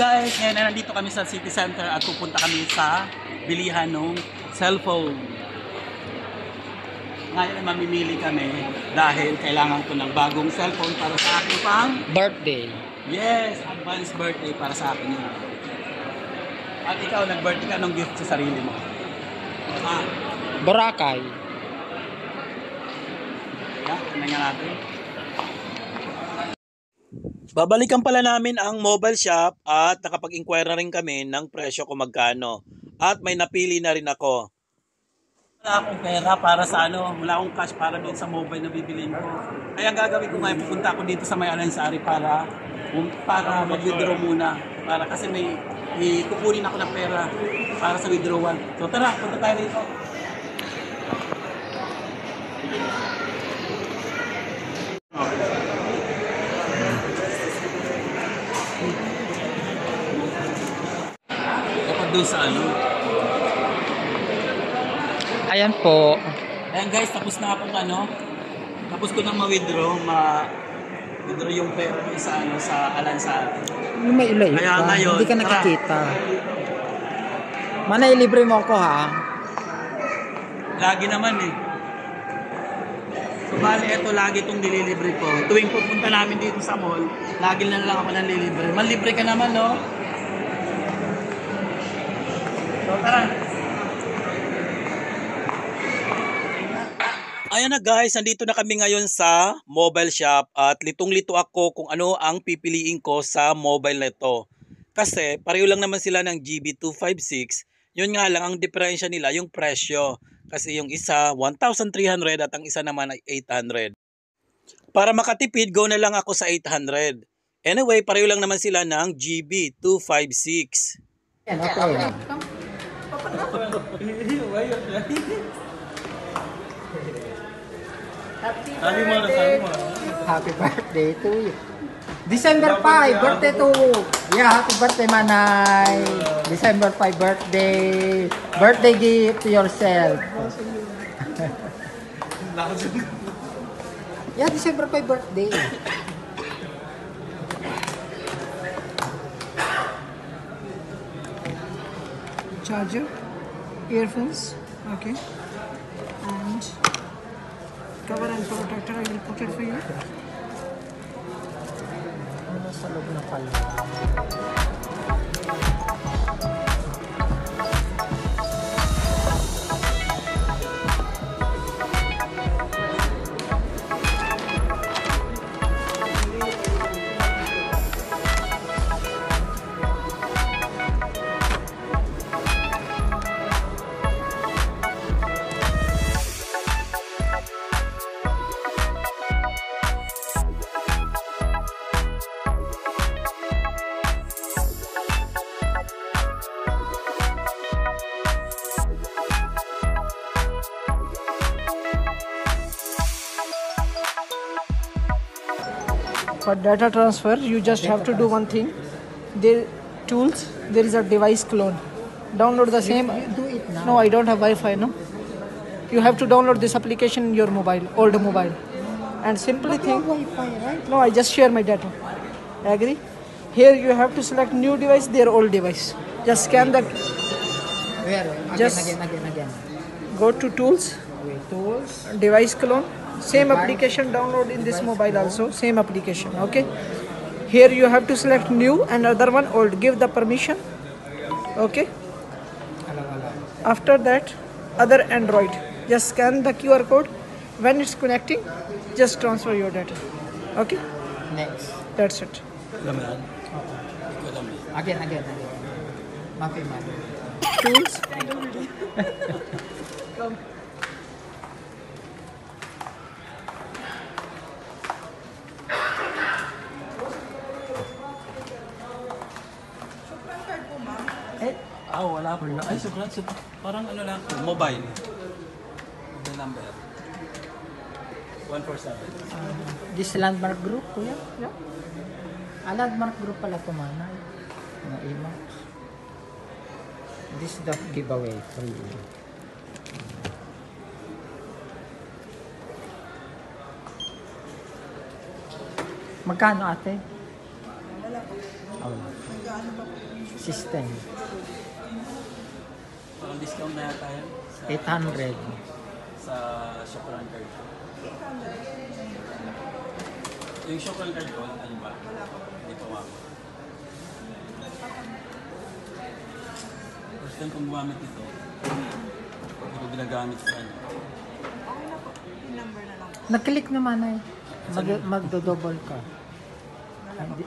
guys, ngayon na nandito kami sa City Center at pupunta kami sa bilihan ng cellphone. Ngayon ay mamimili kami dahil kailangan ko ng bagong cellphone para sa aking pang birthday. Yes, advance birthday para sa akin yun. At ikaw, nag-birthday ka, anong gift sa sarili mo? Boracay. Yeah, tingnan nga natin. Babalikan pala namin ang mobile shop at nakapag-inquire na rin kami ng presyo kung magkano. At may napili na rin ako. Wala akong pera para sa wala akong cash para doon sa mobile na bibilin ko. Kaya ang gagawin ko ngayon, pupunta ako dito sa may Alansari para mag-withdraw muna. Para kasi may kukunin ako ng pera para sa withdrawal. So tara, punta tayo dito. Doon sa Ayan po. Ayan guys, tapos na akong tapos ko nang ma-withdraw yung pera ko sa Alansari. May ilay kaya pa. Ngayon, hindi ka nakikita. Mana ilibre mo ako ha? Lagi naman eh. So bali, ito lagi itong nililibre ko. Tuwing pupunta namin dito sa mall, lagi na lang ako nang nililibre. Manlibre ka naman, no? So, tara. Ayan na guys, nandito na kami ngayon sa mobile shop at litong-lito ako kung ano ang pipiliin ko sa mobile na ito. Kasi pareho lang naman sila ng GB256, yun nga lang ang diferensya nila yung presyo. Kasi yung isa 1,300 at ang isa naman ay 800. Para makatipid, go na lang ako sa 800. Anyway, pareho lang naman sila ng GB256. Yan, okay. Happy birthday to you. December 5, birthday to yeah, happy birthday Manay. December 5 birthday. Birthday gift to yourself. Yeah, December 5 birthday. Charger, earphones, okay, and cover and protector. I will put it for you. Sa loob na pala. For data transfer, you just have to do one thing. There, tools. There is a device clone. Download the same. You do it now. No, I don't have Wi-Fi. No. You have to download this application in your mobile, old mobile, and simply think. Wi-Fi, right? No, I just share my data. Agree? Here you have to select new device, their old device. Just scan the. Where? Again. Go to tools, Wait, tools. device clone. Same application download in this mobile also. Same application. Okay. Here you have to select new and other one old. Give the permission. Okay. After that, other Android. Just scan the QR code. When it's connecting, just transfer your data. Okay. Next. That's it. Again. Mapi. Tools. Wala po. Ay, sobrang parang lang po, mobile. Mobile number. 147. This landmark group, kuya? Yeah. Landmark group pala ito, Manay. Mga email. This is the giveaway for you. Magkano ate? Wala po. Oh. Nag-ano pa po. system. Parang discount na yata yan 800. sa Shopran card. Yung Shopran card ko, ano ba? Hindi pa mako. First time kong gumamit ito. Hindi ko ginagamit sa ano. Nag-click naman ay. Magdo-double ka. Hindi.